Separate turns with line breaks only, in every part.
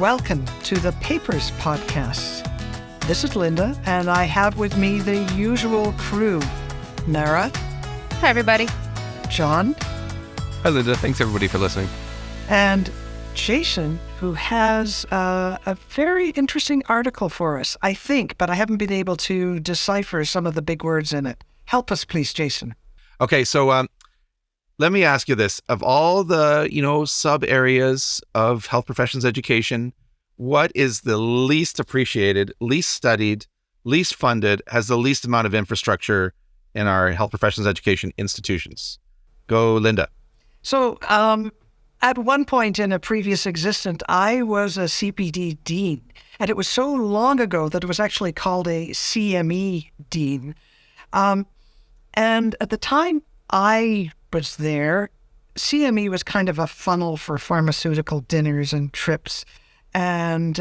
welcome to the Papers Podcast. This is Linda, and I have with me the usual crew. Lara.
Hi, everybody.
John.
Hi, Linda. Thanks, everybody, for listening.
And Jason, who has a very interesting article for us, I think, but I haven't been able to decipher some of the big words in it. Help us, please, Jason.
Okay, so let me ask you this. Of all the, sub areas of health professions education, what is the least appreciated, least studied, least funded, has the least amount of infrastructure in our health professions education institutions? Go, Linda.
So at one point in a previous existence, I was a CPD dean, and it was so long ago that it was actually called a CME dean. And at the time I was there, CME was kind of a funnel for pharmaceutical dinners and trips. And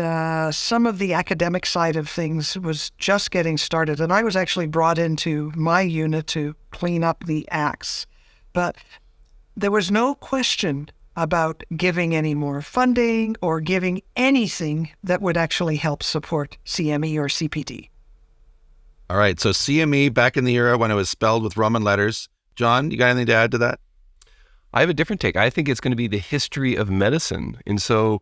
some of the academic side of things was just getting started. And I was actually brought into my unit to clean up the acts. But there was no question about giving any more funding or giving anything that would actually help support CME or CPD.
All right, so CME back in the era when it was spelled with Roman letters. John, you got anything to add to that?
I have a different take. I think it's going to be the history of medicine. And so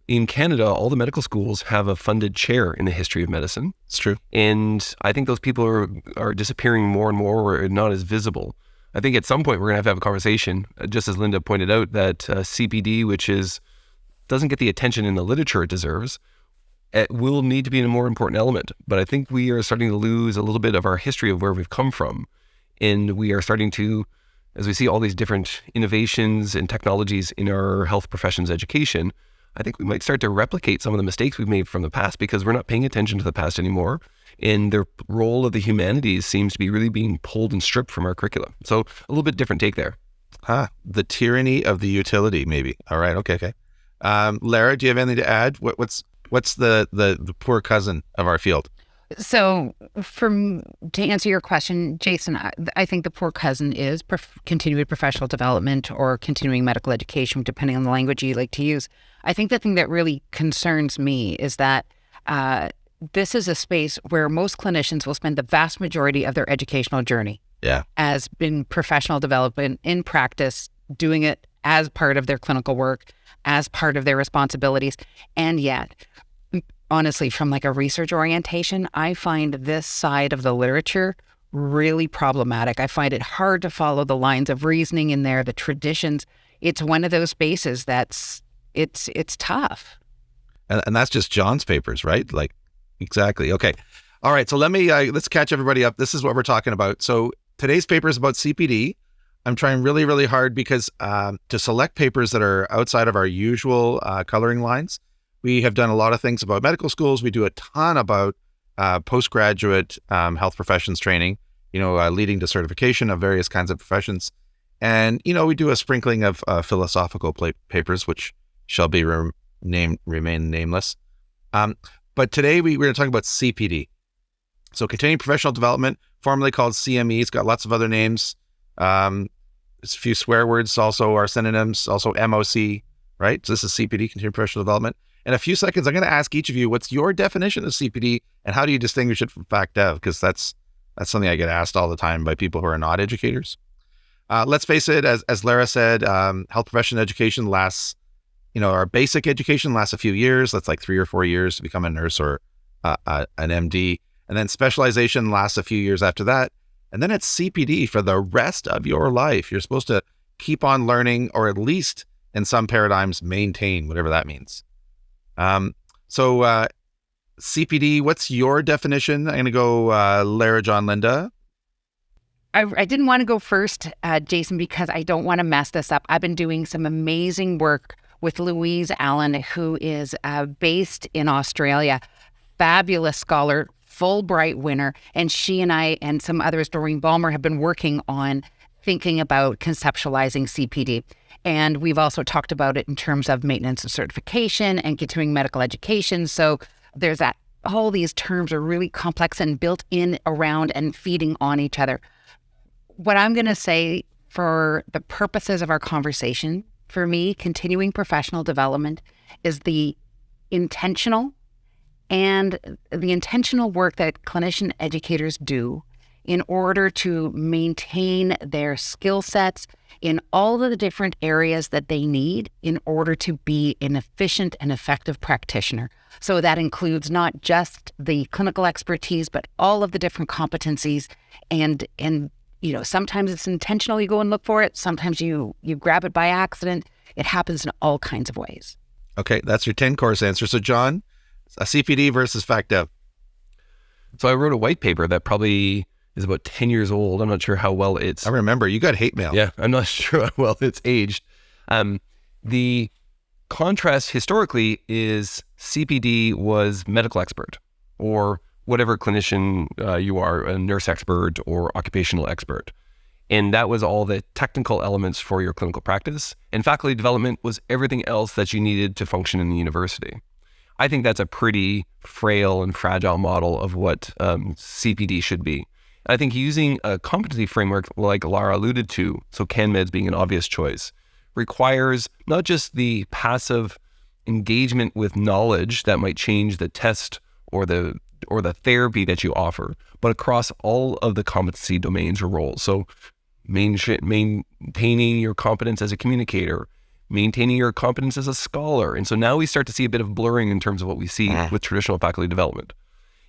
in Canada, all the medical schools have a funded chair in the history of medicine.
It's true.
And I think those people are disappearing more and more, or not as visible. I think at some point we're going to have a conversation, just as Linda pointed out, that CPD, which doesn't get the attention in the literature it deserves, it will need to be a more important element. But I think we are starting to lose a little bit of our history of where we've come from. And we are starting to, as we see all these different innovations and technologies in our health professions education, I think we might start to replicate some of the mistakes we've made from the past because we're not paying attention to the past anymore. And the role of the humanities seems to be really being pulled and stripped from our curriculum. So a little bit different take there.
The tyranny of the utility, maybe. All right, okay. Lara, do you have anything to add? What's the poor cousin of our field?
So to answer your question, Jason, I think the poor cousin is continuing professional development or continuing medical education, depending on the language you like to use. I think the thing that really concerns me is that this is a space where most clinicians will spend the vast majority of their educational journey as in professional development, in practice, doing it as part of their clinical work, as part of their responsibilities. And yet, honestly, from like a research orientation, I find this side of the literature really problematic. I find it hard to follow the lines of reasoning in there, the traditions. It's one of those spaces that's it's tough.
And that's just John's papers, right? Like, exactly. Okay. All right. So let's catch everybody up. This is what we're talking about. So today's paper is about CPD. I'm trying really, really hard because to select papers that are outside of our usual coloring lines. We have done a lot of things about medical schools. We do a ton about postgraduate health professions training, leading to certification of various kinds of professions. And, we do a sprinkling of philosophical papers, which shall be remain nameless. But today we're going to talk about CPD. So continuing professional development, formerly called CME. It's got lots of other names. There's a few swear words also are synonyms, also MOC, right? So this is CPD, continuing professional development. In a few seconds, I'm going to ask each of you, what's your definition of CPD and how do you distinguish it from FacDev? Because that's something I get asked all the time by people who are not educators. Let's face it, as Lara said, health profession education lasts, our basic education lasts a few years. That's like 3 or 4 years to become a nurse or an MD. And then specialization lasts a few years after that. And then it's CPD for the rest of your life. You're supposed to keep on learning, or at least in some paradigms, maintain, whatever that means. So CPD, what's your definition? I'm going to go Lara, John, Linda.
I didn't want to go first, Jason, because I don't want to mess this up. I've been doing some amazing work with Louise Allen, who is based in Australia, fabulous scholar, Fulbright winner, and she and I and some others, Doreen Ballmer, have been working on thinking about conceptualizing CPD. And we've also talked about it in terms of maintenance and certification and continuing medical education. So there's that, all these terms are really complex and built in around and feeding on each other. What I'm going to say for the purposes of our conversation, for me, continuing professional development is the intentional, and the intentional work that clinician educators do in order to maintain their skill sets in all of the different areas that they need in order to be an efficient and effective practitioner. So that includes not just the clinical expertise, but all of the different competencies. And sometimes it's intentional, you go and look for it. Sometimes you grab it by accident. It happens in all kinds of ways.
Okay, that's your 10 course answer. So John, a CPD versus FacDev.
So I wrote a white paper that probably is about 10 years old. I'm not sure how well it's...
I remember, you got hate mail.
Yeah, I'm not sure how well it's aged. The contrast historically is CPD was medical expert, or whatever clinician you are, a nurse expert or occupational expert. And that was all the technical elements for your clinical practice. And faculty development was everything else that you needed to function in the university. I think that's a pretty frail and fragile model of what CPD should be. I think using a competency framework like Lara alluded to, so CanMeds being an obvious choice, requires not just the passive engagement with knowledge that might change the test or the therapy that you offer, but across all of the competency domains or roles. So maintaining your competence as a communicator, maintaining your competence as a scholar. And so now we start to see a bit of blurring in terms of what we see with traditional faculty development.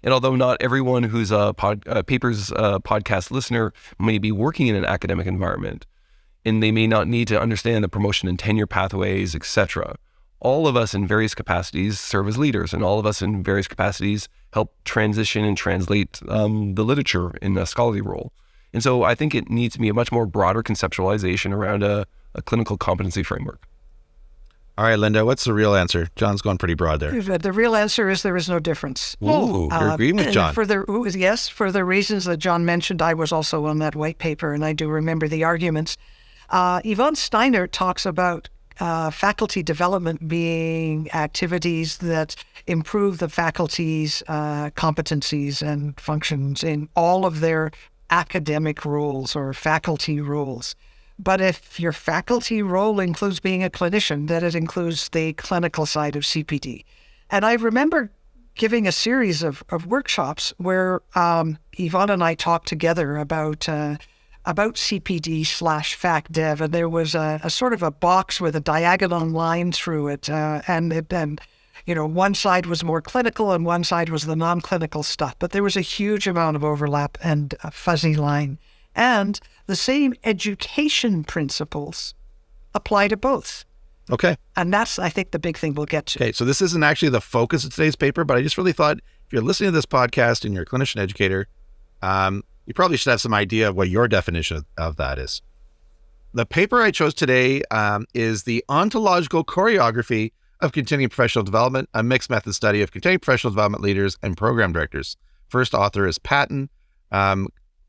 And although not everyone who's a Papers podcast listener may be working in an academic environment, and they may not need to understand the promotion and tenure pathways, etc., all of us in various capacities serve as leaders, and all of us in various capacities help transition and translate the literature in a scholarly role. And so I think it needs to be a much more broader conceptualization around a clinical competency framework.
All right, Linda, what's the real answer? John's going pretty broad there.
The real answer is there is no difference.
Ooh, you're agreeing with John.
For the reasons that John mentioned, I was also on that white paper, and I do remember the arguments. Yvonne Steiner talks about faculty development being activities that improve the faculty's competencies and functions in all of their academic roles or faculty roles. But if your faculty role includes being a clinician, then it includes the clinical side of CPD. And I remember giving a series of workshops where Yvonne and I talked together about CPD/FacDev, and there was a sort of a box with a diagonal line through it, and one side was more clinical and one side was the non-clinical stuff. But there was a huge amount of overlap and a fuzzy line. And the same education principles apply to both.
Okay.
And that's, I think, the big thing we'll get to.
Okay, so this isn't actually the focus of today's paper, but I just really thought if you're listening to this podcast and you're a clinician educator, you probably should have some idea of what your definition of that is. The paper I chose today is The Ontological Choreography of Continuing Professional Development, a mixed method study of continuing professional development leaders and program directors. First author is Patton.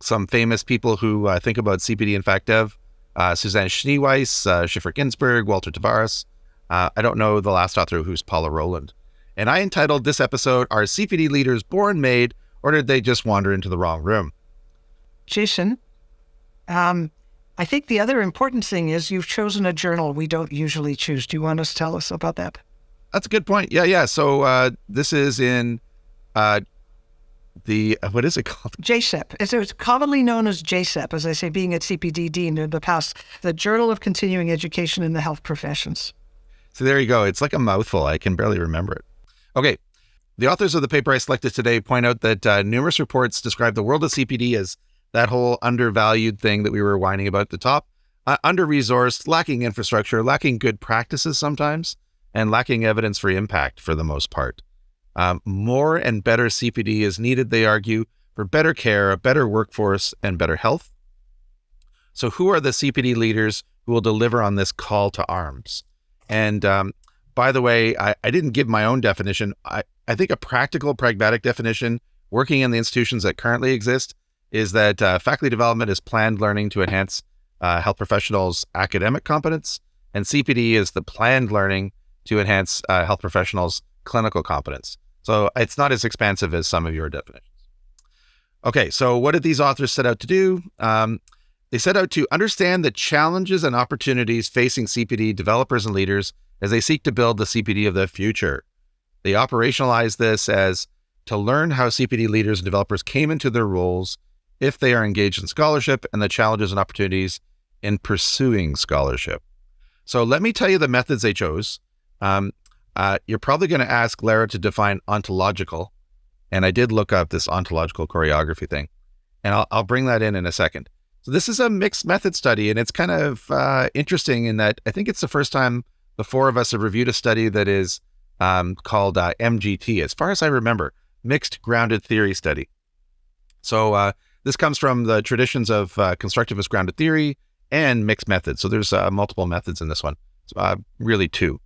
Some famous people who think about CPD and FacDev, Suzanne Schneeweiss, Schiffer Ginsberg, Walter Tavares. I don't know the last author, who's Paula Rowland. And I entitled this episode, Are CPD Leaders Born Made, or Did They Just Wander into the Wrong Room?
Jason, I think the other important thing is you've chosen a journal we don't usually choose. Do you want to tell us about that?
That's a good point. Yeah. So this is in... what is it called?
JCEP. It's commonly known as JCEP, as I say, being at CPD Dean in the past, the Journal of Continuing Education in the Health Professions.
So there you go. It's like a mouthful. I can barely remember it. Okay. The authors of the paper I selected today point out that numerous reports describe the world of CPD as that whole undervalued thing that we were whining about at the top, under-resourced, lacking infrastructure, lacking good practices sometimes, and lacking evidence for impact for the most part. More and better CPD is needed, they argue, for better care, a better workforce, and better health. So who are the CPD leaders who will deliver on this call to arms? And by the way, I didn't give my own definition. I think a practical, pragmatic definition working in the institutions that currently exist is that faculty development is planned learning to enhance health professionals' academic competence, and CPD is the planned learning to enhance health professionals' clinical competence. So it's not as expansive as some of your definitions. Okay, so what did these authors set out to do? They set out to understand the challenges and opportunities facing CPD developers and leaders as they seek to build the CPD of the future. They operationalize this as to learn how CPD leaders and developers came into their roles if they are engaged in scholarship and the challenges and opportunities in pursuing scholarship. So let me tell you the methods they chose. You're probably going to ask Lara to define ontological. And I did look up this ontological choreography thing. And I'll bring that in a second. So this is a mixed method study, and it's kind of interesting in that I think it's the first time the four of us have reviewed a study that is called MGT, as far as I remember, Mixed Grounded Theory Study. So this comes from the traditions of constructivist grounded theory and mixed methods. So there's multiple methods in this one, really two.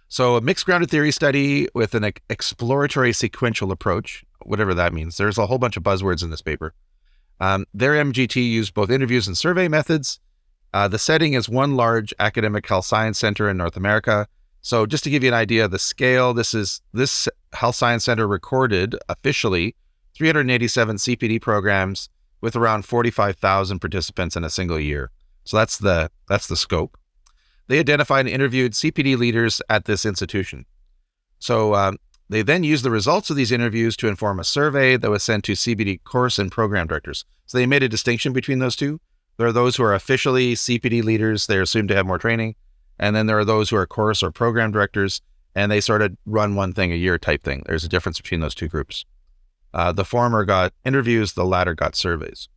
So a mixed grounded theory study with an exploratory sequential approach, whatever that means. There's a whole bunch of buzzwords in this paper. Their MGT used both interviews and survey methods. The setting is one large academic health science center in North America. So just to give you an idea of the scale, this health science center recorded officially 387 CPD programs with around 45,000 participants in a single year. So that's the scope. They identified and interviewed CPD leaders at this institution. So they then used the results of these interviews to inform a survey that was sent to CPD course and program directors. So they made a distinction between those two. There are those who are officially CPD leaders. They're assumed to have more training. And then there are those who are course or program directors, and they sort of run one thing a year type thing. There's a difference between those two groups. The former got interviews, the latter got surveys.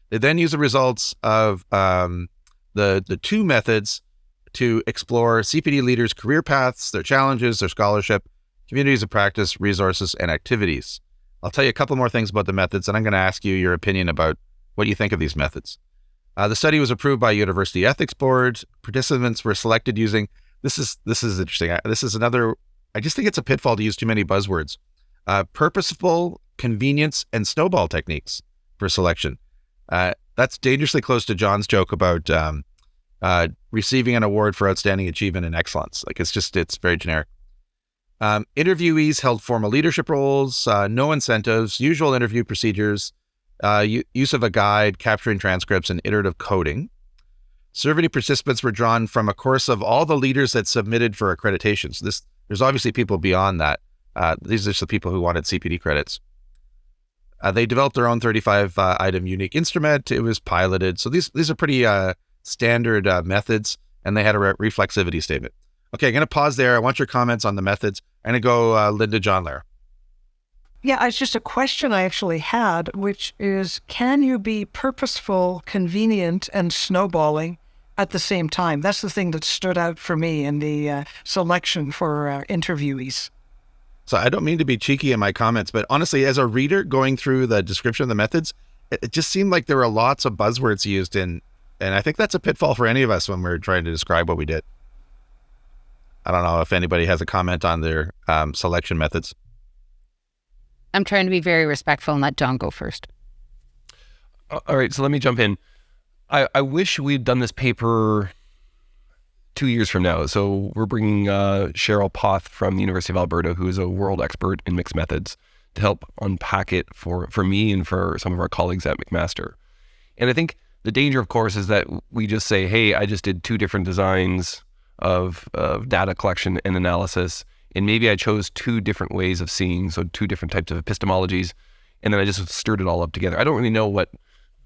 They then used the results of the two methods to explore CPD leaders' career paths, their challenges, their scholarship, communities of practice, resources, and activities. I'll tell you a couple more things about the methods, and I'm going to ask you your opinion about what you think of these methods. The study was approved by University Ethics Board. Participants were selected using, this is interesting. This is another, I just think it's a pitfall to use too many buzzwords. Purposeful, convenience, and snowball techniques for selection. That's dangerously close to John's joke about receiving an award for outstanding achievement and excellence. Like it's very generic. Interviewees held formal leadership roles, no incentives, usual interview procedures, use of a guide, capturing transcripts, and iterative coding. Survey participants were drawn from a course of all the leaders that submitted for accreditation. So there's obviously people beyond that. These are just the people who wanted CPD credits. They developed their own 35-item unique instrument. It was piloted. So these are pretty standard methods, and they had a reflexivity statement. Okay, I'm going to pause there. I want your comments on the methods. I'm going to go Linda, John, Lara.
Yeah, it's just a question I actually had, which is, can you be purposeful, convenient, and snowballing at the same time? That's the thing that stood out for me in the selection for interviewees.
So I don't mean to be cheeky in my comments, but honestly, as a reader going through the description of the methods, it just seemed like there were lots of buzzwords used in, and I think that's a pitfall for any of us when we're trying to describe what we did. I don't know if anybody has a comment on their selection methods.
I'm trying to be very respectful and let John go first.
All right, so let me jump in. I wish we'd done this paper 2 years from now. So we're bringing Cheryl Poth from the University of Alberta, who is a world expert in mixed methods, to help unpack it for me and for some of our colleagues at McMaster. And I think the danger, of course, is that we just say, hey, I just did two different designs of data collection and analysis, and maybe I chose two different ways of seeing, so two different types of epistemologies, and then I just stirred it all up together. I don't really know what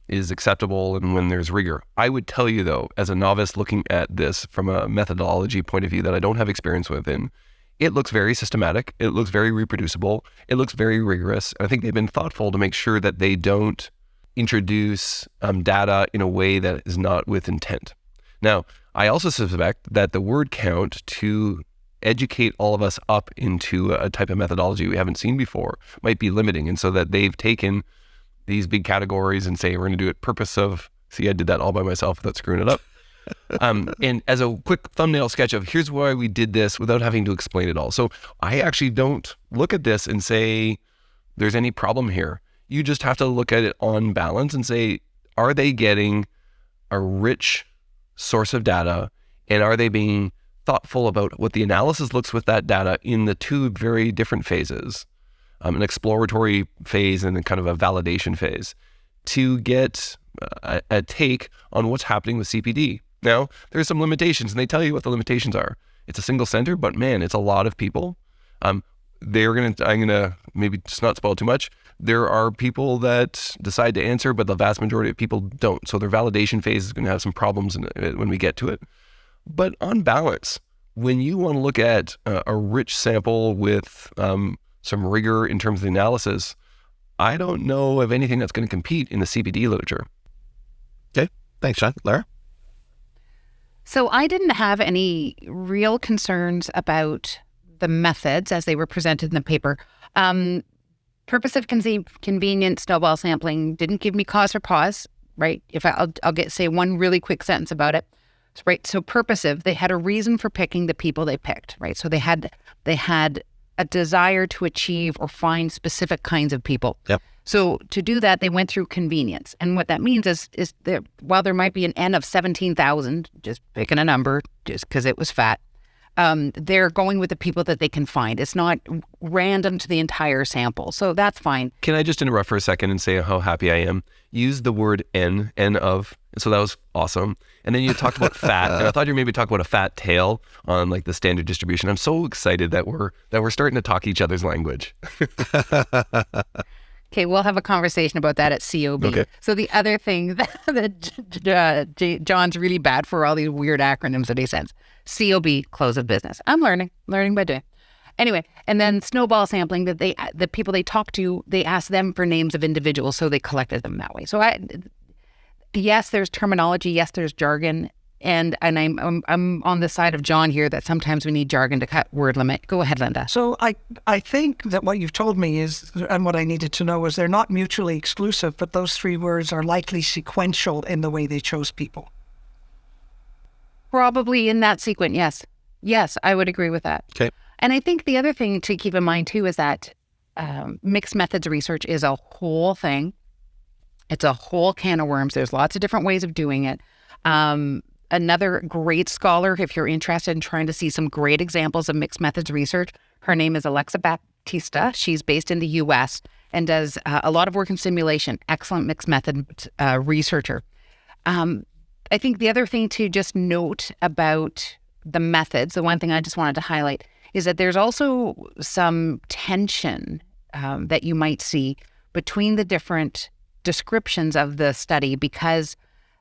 is acceptable and when there's rigor. I would tell you, though, as a novice looking at this from a methodology point of view that I don't have experience with, and it looks very systematic, it looks very reproducible, it looks very rigorous, and I think they've been thoughtful to make sure that they don't introduce data in a way that is not with intent. Now, I also suspect that the word count to educate all of us up into a type of methodology we haven't seen before might be limiting. And so that they've taken these big categories and say, we're going to do it purpose of, see, I did that all by myself without screwing it up. And as a quick thumbnail sketch of here's why we did this without having to explain it all. So I actually don't look at this and say there's any problem here. You just have to look at it on balance and say, are they getting a rich source of data, and are they being thoughtful about what the analysis looks with that data in the two very different phases, an exploratory phase and then kind of a validation phase, to get a take on what's happening with CPD. Now, there's some limitations, and they tell you what the limitations are. It's a single center, but man, it's a lot of people. I'm gonna maybe just not spoil too much. There are people that decide to answer, but the vast majority of people don't. So their validation phase is going to have some problems when we get to it. But on balance, when you want to look at a rich sample with some rigor in terms of the analysis, I don't know of anything that's going to compete in the CPD literature.
Okay, thanks, Sean. Lara?
So I didn't have any real concerns about the methods as they were presented in the paper. Purposive convenient snowball sampling didn't give me cause for pause, right? If I'll say one really quick sentence about it, right? So purposive, they had a reason for picking the people they picked, right? So they had a desire to achieve or find specific kinds of people.
Yep.
So to do that, they went through convenience. And what that means is that while there might be an N of 17,000, just picking a number just because it was fat, they're going with the people that they can find. It's not random to the entire sample. So that's fine.
Can I just interrupt for a second and say how happy I am? Use the word N of, so that was awesome. And then you talked about fat, and I thought you were maybe talking about a fat tail on like the standard distribution. I'm so excited that we're starting to talk each other's language.
Okay, we'll have a conversation about that at COB.
Okay.
So the other thing that John's really bad for, all these weird acronyms that he sends. COB, close of business. I'm learning by doing. Anyway, and then snowball sampling, that the people they talked to, they asked them for names of individuals, so they collected them that way. So yes, there's terminology, yes, there's jargon, and I'm on the side of John here that sometimes we need jargon to cut word limit. Go ahead, Linda.
So I think that what you've told me is, and what I needed to know is, they're not mutually exclusive, but those three words are likely sequential in the way they chose people.
Probably in that sequence, yes. Yes, I would agree with that.
Okay.
And I think the other thing to keep in mind too is that mixed methods research is a whole thing. It's a whole can of worms. There's lots of different ways of doing it. Another great scholar, if you're interested in trying to see some great examples of mixed methods research, her name is Alexa Baptista. She's based in the US and does a lot of work in simulation. Excellent mixed method researcher. I think the other thing to just note about the methods, the one thing I just wanted to highlight, is that there's also some tension that you might see between the different descriptions of the study, because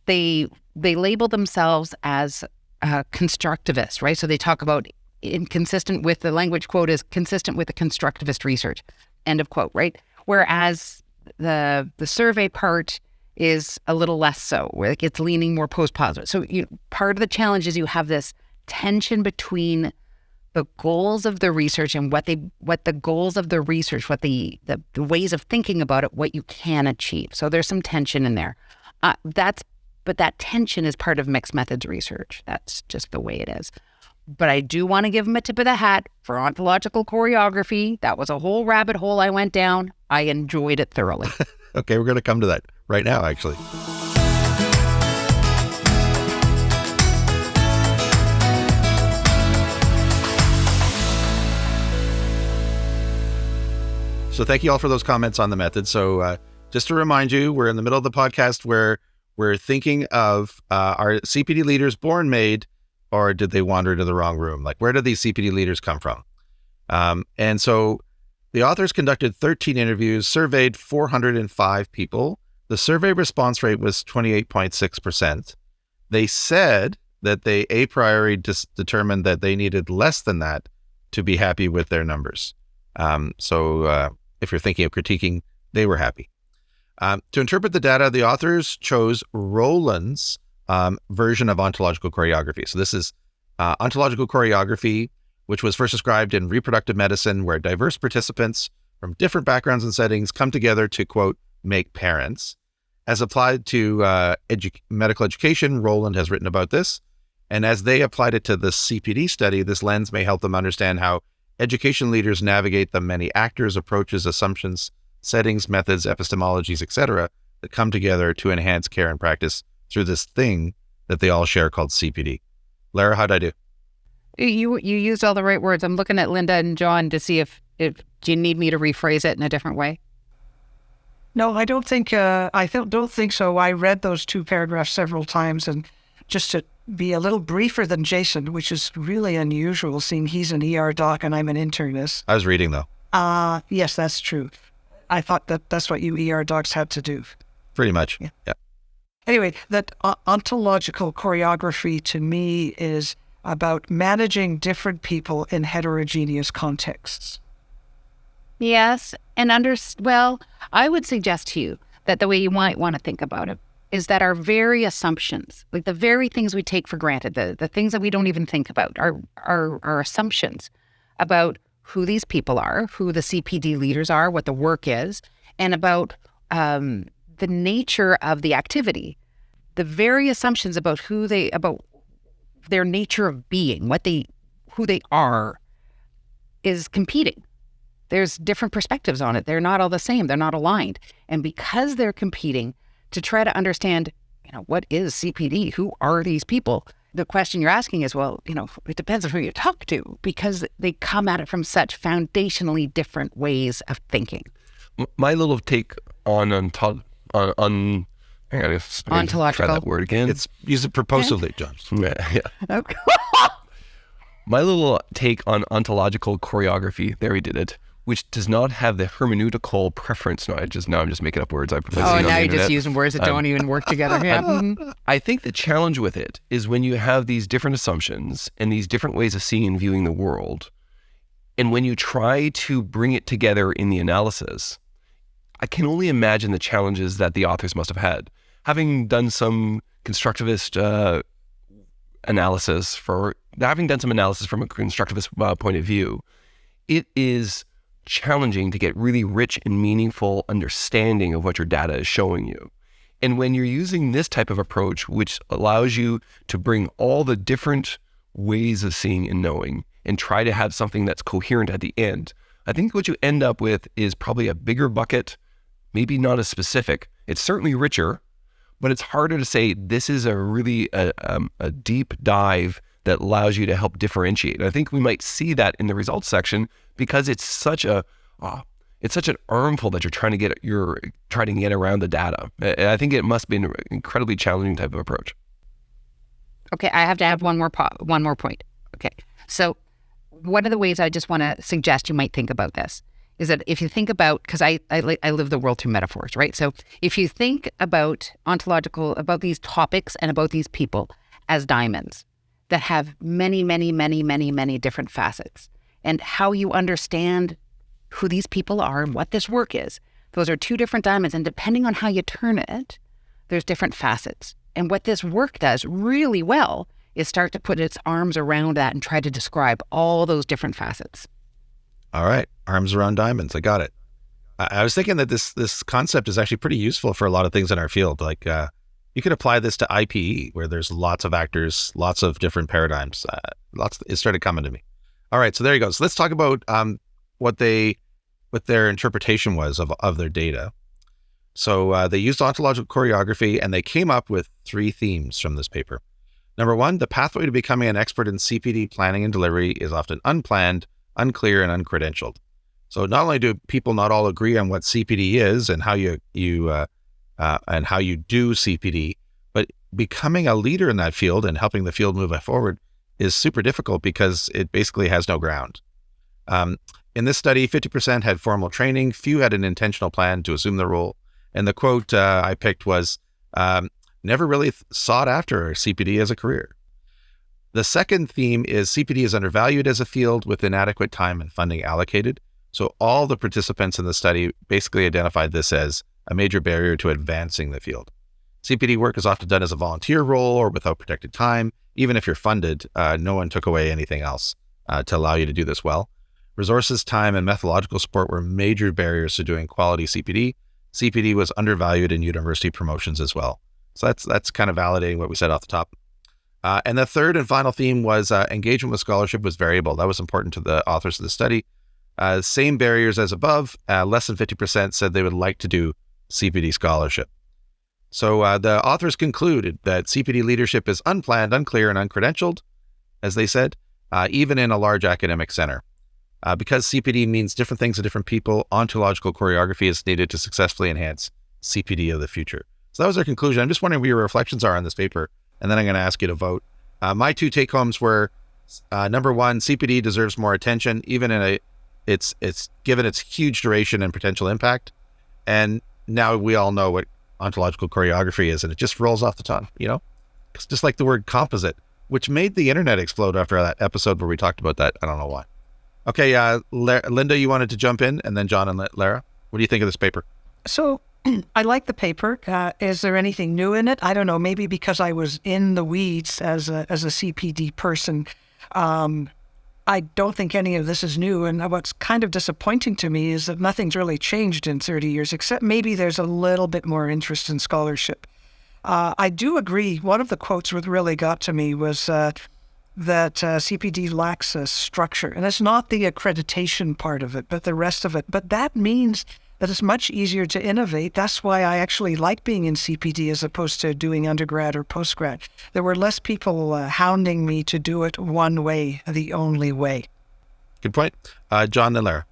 they label themselves as constructivists, right? So they talk about inconsistent with, the language quote is consistent with the constructivist research, end of quote, right? Whereas the survey part is a little less so, where it's leaning more post-positive. So part of the challenge is you have this tension between the goals of the research and what the goals of the research, what the ways of thinking about it, what you can achieve. So there's some tension in there. But that tension is part of mixed methods research. That's just the way it is. But I do want to give them a tip of the hat for ontological choreography. That was a whole rabbit hole I went down. I enjoyed it thoroughly.
Okay, we're going to come to that right now, actually. So thank you all for those comments on the method. So just to remind you, we're in the middle of the podcast where we're thinking of are CPD leaders born made, or did they wander into the wrong room? Like, where did these CPD leaders come from? And so the authors conducted 13 interviews, surveyed 405 people. The survey response rate was 28.6%. They said that they a priori determined that they needed less than that to be happy with their numbers. So if you're thinking of critiquing, they were happy. To interpret the data, the authors chose Rowland's version of ontological choreography. So this is ontological choreography, which was first described in reproductive medicine, where diverse participants from different backgrounds and settings come together to, quote, make parents. As applied to medical education, Rowland has written about this. And as they applied it to the CPD study, this lens may help them understand how education leaders navigate the many actors, approaches, assumptions, settings, methods, epistemologies, etc., that come together to enhance care and practice through this thing that they all share called CPD. Lara, how'd I do?
You used all the right words. I'm looking at Linda and John to see if do you need me to rephrase it in a different way?
No, I don't think. Don't think so. I read those two paragraphs several times, and just to be a little briefer than Jason, which is really unusual, seeing he's an ER doc and I'm an internist.
I was reading, though.
Yes, that's true. I thought that's what you ER docs had to do.
Pretty much. Yeah.
Anyway, that ontological choreography to me is about managing different people in heterogeneous contexts.
Yes, and well, I would suggest to you that the way you might want to think about it is that our very assumptions, like the very things we take for granted, the things that we don't even think about, our assumptions about who these people are, who the CPD leaders are, what the work is, and about the nature of the activity. The very assumptions about about their nature of being, who they are, is competing. There's different perspectives on it. They're not all the same. They're not aligned. And because they're competing to try to understand, what is CPD? Who are these people? The question you're asking is, well, it depends on who you talk to, because they come at it from such foundationally different ways of thinking.
My little take on ontological. Try that word again.
Use it purposefully, John.
Yeah.
Okay.
My little take on ontological choreography. There, we did it. Which does not have the hermeneutical preference. No, I'm just making up words.
Now you're just using words that don't even work together. Yeah.
I think the challenge with it is when you have these different assumptions and these different ways of seeing and viewing the world, and when you try to bring it together in the analysis, I can only imagine the challenges that the authors must have had. Having done some constructivist analysis from a constructivist point of view, it is challenging to get really rich and meaningful understanding of what your data is showing you. And when you're using this type of approach, which allows you to bring all the different ways of seeing and knowing and try to have something that's coherent at the end, I think what you end up with is probably a bigger bucket, maybe not as specific. It's certainly richer, but it's harder to say this is a really a deep dive that allows you to help differentiate. And I think we might see that in the results section because it's such an armful that you're trying to get around the data. I think it must be an incredibly challenging type of approach.
Okay, I have to add one more point. Okay, so one of the ways I just want to suggest you might think about this is that if you think about, because I live the world through metaphors, right? So if you think about about these topics and about these people as diamonds that have many, many, many, many, many different facets, and how you understand who these people are and what this work is, those are two different diamonds, and depending on how you turn it, there's different facets. And what this work does really well is start to put its arms around that and try to describe all those different facets.
All right. Arms around diamonds. I got it. I was thinking that this concept is actually pretty useful for a lot of things in our field. Like you could apply this to IPE, where there's lots of actors, lots of different paradigms. It started coming to me. All right. So there you go. So let's talk about what their interpretation was of their data. So they used ontological choreography, and they came up with 3 themes from this paper. Number 1, the pathway to becoming an expert in CPD planning and delivery is often unplanned, unclear, and uncredentialed. So not only do people not all agree on what CPD is and how you do CPD, but becoming a leader in that field and helping the field move forward is super difficult because it basically has no ground. In this study, 50% had formal training, few had an intentional plan to assume the role. And the quote I picked was, never really sought after CPD as a career. The second theme is CPD is undervalued as a field with inadequate time and funding allocated. So all the participants in the study basically identified this as a major barrier to advancing the field. CPD work is often done as a volunteer role or without protected time. Even if you're funded, no one took away anything else to allow you to do this well. Resources, time, and methodological support were major barriers to doing quality CPD. CPD was undervalued in university promotions as well. So that's kind of validating what we said off the top. And the third and final theme was engagement with scholarship was variable. That was important to the authors of the study. Same barriers as above, less than 50% said they would like to do CPD scholarship. So the authors concluded that CPD leadership is unplanned, unclear, and uncredentialed, as they said, even in a large academic center. Because CPD means different things to different people, ontological choreography is needed to successfully enhance CPD of the future. So that was their conclusion. I'm just wondering what your reflections are on this paper, and then I'm going to ask you to vote. My two take homes were number one, CPD deserves more attention, even in it's given its huge duration and potential impact. And now we all know what ontological choreography is, and it just rolls off the tongue, It's just like the word composite, which made the internet explode after that episode where we talked about that. I don't know why. Okay, Linda, you wanted to jump in, and then John and Lara. What do you think of this paper?
So I like the paper. Is there anything new in it? I don't know. Maybe because I was in the weeds as a CPD person. I don't think any of this is new. And what's kind of disappointing to me is that nothing's really changed in 30 years, except maybe there's a little bit more interest in scholarship. I do agree. One of the quotes that really got to me was that CPD lacks a structure. And it's not the accreditation part of it, but the rest of it. But that means that it's much easier to innovate. That's why I actually like being in CPD as opposed to doing undergrad or postgrad. There were less people hounding me to do it one way, the only way.
Good point. John and Lara.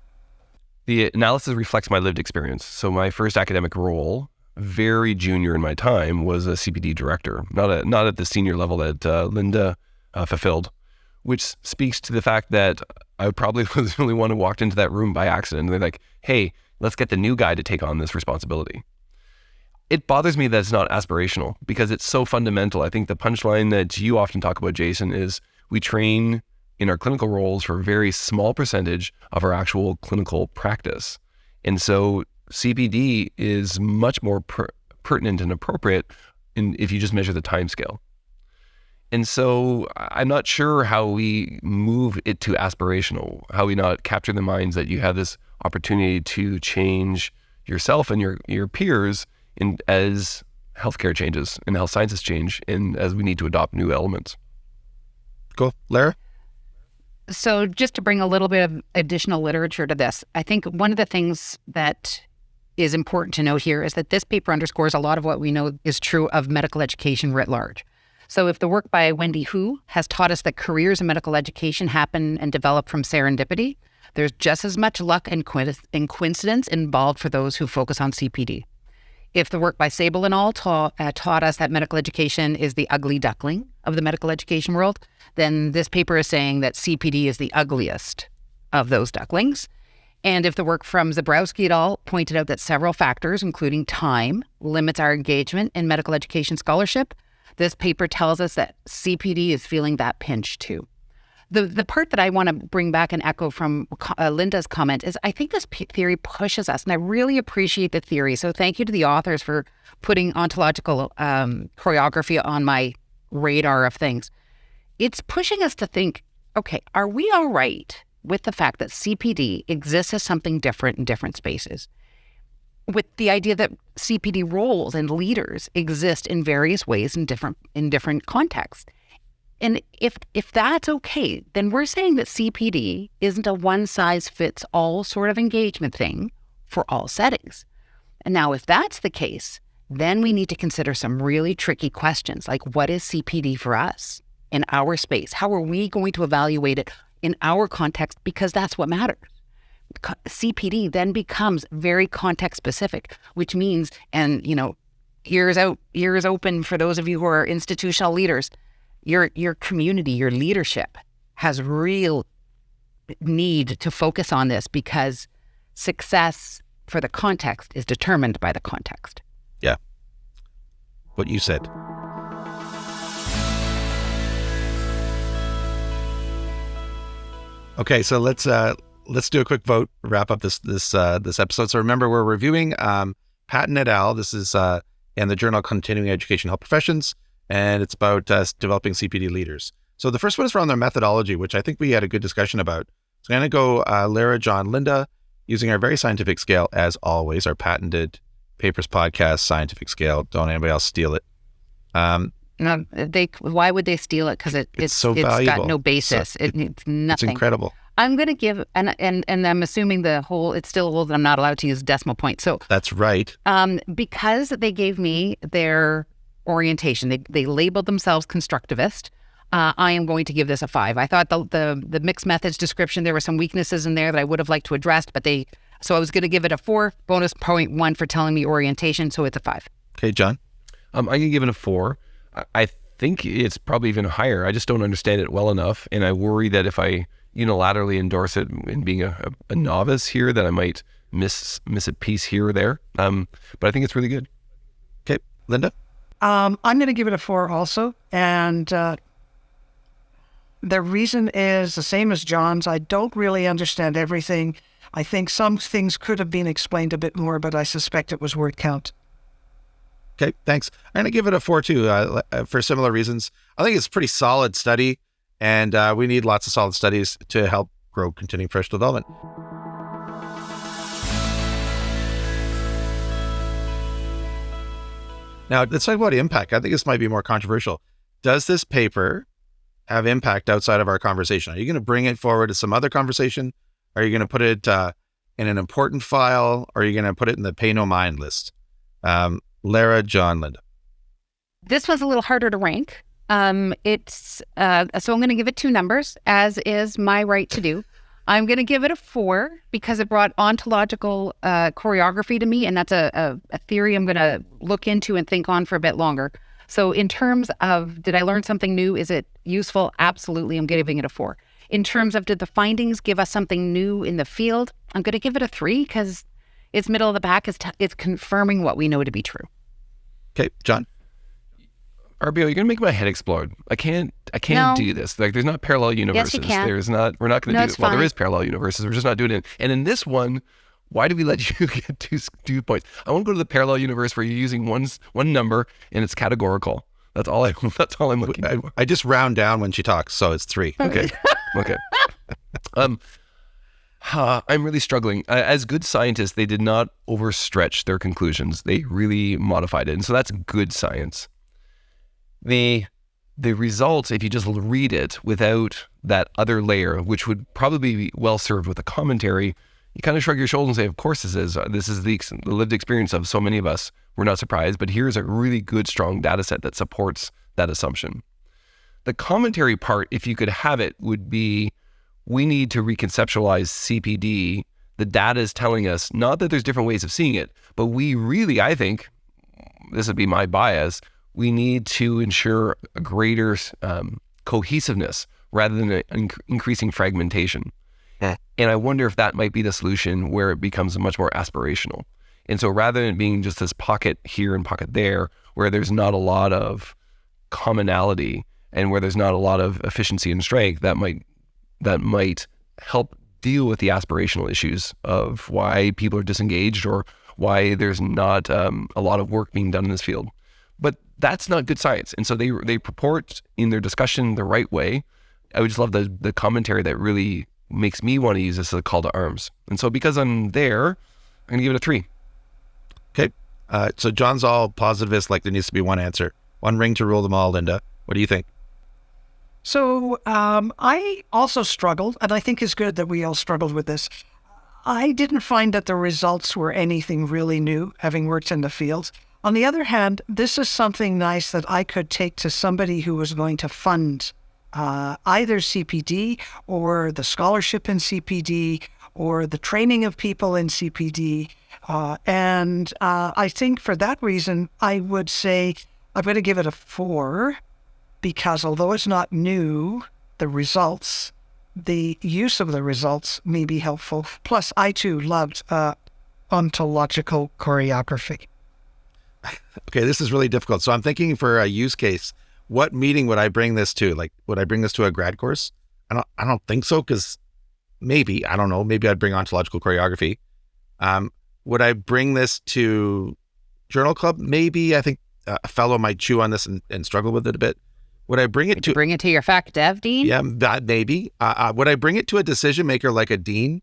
The analysis reflects my lived experience. So my first academic role, very junior in my time, was a CPD director, not at the senior level that Linda fulfilled, which speaks to the fact that I probably was the only one who walked into that room by accident. They're like, hey, let's get the new guy to take on this responsibility. It bothers me that it's not aspirational because it's so fundamental. I think the punchline that you often talk about, Jason, is we train in our clinical roles for a very small percentage of our actual clinical practice. And so CPD is much more pertinent and appropriate if you just measure the time scale. And so I'm not sure how we move it to aspirational, how we not capture the minds that you have this opportunity to change yourself and your peers as healthcare changes and health sciences change and as we need to adopt new elements.
Cool. Lara?
So just to bring a little bit of additional literature to this, I think one of the things that is important to note here is that this paper underscores a lot of what we know is true of medical education writ large. So if the work by Wendy Hu has taught us that careers in medical education happen and develop from serendipity, there's just as much luck and coincidence involved for those who focus on CPD. If the work by Sable and al. taught us that medical education is the ugly duckling of the medical education world, then this paper is saying that CPD is the ugliest of those ducklings. And if the work from Zabrowski et al. Pointed out that several factors, including time, limits our engagement in medical education scholarship, this paper tells us that CPD is feeling that pinch too. The part that I want to bring back and echo from Linda's comment is I think this theory pushes us, and I really appreciate the theory. So thank you to the authors for putting ontological choreography on my radar of things. It's pushing us to think, okay, are we all right with the fact that CPD exists as something different in different spaces? With the idea that CPD roles and leaders exist in various ways in different contexts. And if that's okay, then we're saying that CPD isn't a one-size-fits-all sort of engagement thing for all settings. And now if that's the case, then we need to consider some really tricky questions like what is CPD for us in our space? How are we going to evaluate it in our context? Because that's what matters. CPD then becomes very context specific, which means, and ears open for those of you who are institutional leaders, your community, your leadership has real need to focus on this because success for the context is determined by the context.
Yeah. What you said. Okay, so let's do a quick vote, wrap up this episode. So remember, we're reviewing Patton et al. This is in the journal Continuing Education Health Professions, and it's about developing CPD leaders. So the first one is around their methodology, which I think we had a good discussion about. So I'm going to go Lara, John, Linda, using our very scientific scale, as always, our patented Papers Podcast scientific scale. Don't anybody else steal it.
No, why would they steal it? Because it's
so valuable.
Got no basis. It's nothing.
It's incredible.
I'm going to give, and I'm assuming it still holds, I'm not allowed to use decimal points. So
that's right.
Because they gave me their orientation, they labeled themselves constructivist. I am going to give this a 5. I thought the mixed methods description, there were some weaknesses in there that I would have liked to address, so I was going to give it a 4, bonus point 1 for telling me orientation, so it's a 5.
Okay, John?
I can give it a 4. I think it's probably even higher. I just don't understand it well enough, and I worry that if I unilaterally endorse it in being a novice here, that I might miss a piece here or there. But I think it's really good.
Okay, Linda?
I'm going to give it a 4 also. And the reason is the same as John's. I don't really understand everything. I think some things could have been explained a bit more, but I suspect it was word count.
Okay, thanks. I'm going to give it a 4 too, for similar reasons. I think it's a pretty solid study, and we need lots of solid studies to help grow continuing professional development. Now, let's talk about impact. I think this might be more controversial. Does this paper have impact outside of our conversation? Are you going to bring it forward to some other conversation? Are you going to put it in an important file? Or are you going to put it in the pay no mind list? Lara, John, Linda.
This was a little harder to rank. So I'm going to give it 2 numbers, as is my right to do. I'm going to give it a 4 because it brought ontological choreography to me, and that's a theory I'm going to look into and think on for a bit longer. So in terms of, did I learn something new? Is it useful? Absolutely. I'm giving it a 4. In terms of, did the findings give us something new in the field? I'm going to give it a 3 because it's middle of the pack. It's confirming what we know to be true.
Okay, John.
Varpio, you're gonna make my head explode. I can't do this. Like, there's not parallel universes.
Yes, you can.
We're not gonna do this. Well, there
fine.
is parallel universes. We're just not doing it. And in this one, why do we let you get 2 points? I want to go to the parallel universe where you're using one number and it's categorical. That's all I'm looking for.
I just round down when she talks, so it's 3.
Okay. I'm really struggling. As good scientists, they did not overstretch their conclusions. They really modified it. And so that's good science. The results, if you just read it without that other layer, which would probably be well served with a commentary, you kind of shrug your shoulders and say, of course this is the lived experience of so many of us. We're not surprised, but here's a really good, strong data set that supports that assumption. The commentary part, if you could have it, would be, we need to reconceptualize CPD. The data is telling us, not that there's different ways of seeing it, but we really, I think, this would be my bias, we need to ensure a greater cohesiveness rather than increasing fragmentation.
Yeah.
And I wonder if that might be the solution where it becomes much more aspirational. And so rather than being just this pocket here and pocket there, where there's not a lot of commonality and where there's not a lot of efficiency and strength, that might help deal with the aspirational issues of why people are disengaged or why there's not a lot of work being done in this field. But that's not good science. And so they purport in their discussion the right way. I would just love the commentary that really makes me want to use this as a call to arms. And so because I'm there, I'm going to give it a 3.
Okay. So John's all positivist, like there needs to be one answer. One ring to rule them all, Linda. What do you think?
So I also struggled, and I think it's good that we all struggled with this. I didn't find that the results were anything really new, having worked in the field. On the other hand, this is something nice that I could take to somebody who was going to fund either CPD or the scholarship in CPD or the training of people in CPD. And I think for that reason, I would say I'm going to give it a 4 because although it's not new, the use of the results may be helpful. Plus, I too loved ontological choreography.
Okay, this is really difficult. So I'm thinking for a use case, what meeting would I bring this to? Like, would I bring this to a grad course? I don't think so, because maybe, I don't know, maybe I'd bring ontological choreography. Would I bring this to journal club? Maybe. I think a fellow might chew on this and struggle with it a bit. Would I bring it to...
Bring it to your fac dev dean?
Yeah, that maybe. Would I bring it to a decision maker like a dean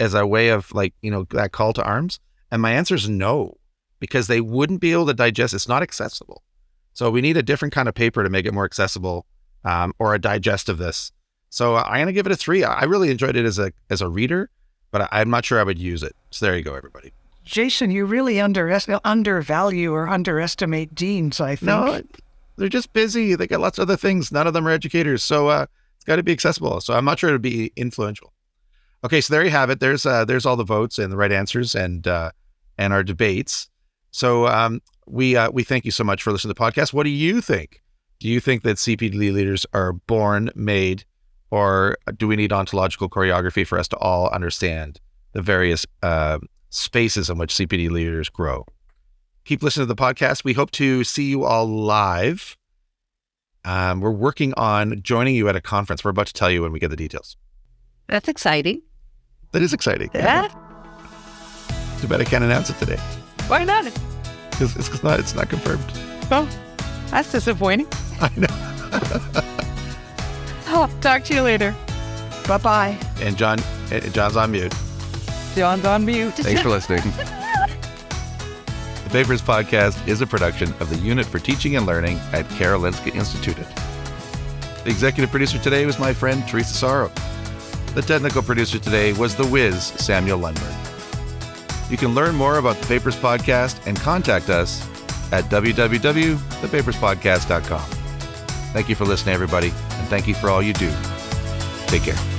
as a way of that call to arms? And my answer is no, because they wouldn't be able to digest. It's not accessible. So we need a different kind of paper to make it more accessible, or a digest of this. So I'm going to give it a 3. I really enjoyed it as a reader, but I'm not sure I would use it. So there you go, everybody.
Jason, you really undervalue or underestimate deans, I think.
No, they're just busy. They got lots of other things. None of them are educators. So it's got to be accessible. So I'm not sure it would be influential. Okay, so there you have it. There's all the votes and the right answers and our debates. So we thank you so much for listening to the podcast. What do you think? Do you think that CPD leaders are born, made, or do we need ontological choreography for us to all understand the various spaces in which CPD leaders grow? Keep listening to the podcast. We hope to see you all live. We're working on joining you at a conference. We're about to tell you when we get the details.
That's exciting.
That is exciting.
Yeah.
Too bad I can't announce it today.
Why not?
Because it's not confirmed.
Oh, that's disappointing.
I know.
Oh, talk to you later.
Bye-bye.
And John's on mute.
John's on mute.
Thanks for listening.
The Papers Podcast is a production of the Unit for Teaching and Learning at Karolinska Institutet. The executive producer today was my friend Teresa Sörö. The technical producer today was the whiz, Samuel Lundberg. You can learn more about the Papers Podcast and contact us at www.thepaperspodcast.com. Thank you for listening, everybody, and thank you for all you do. Take care.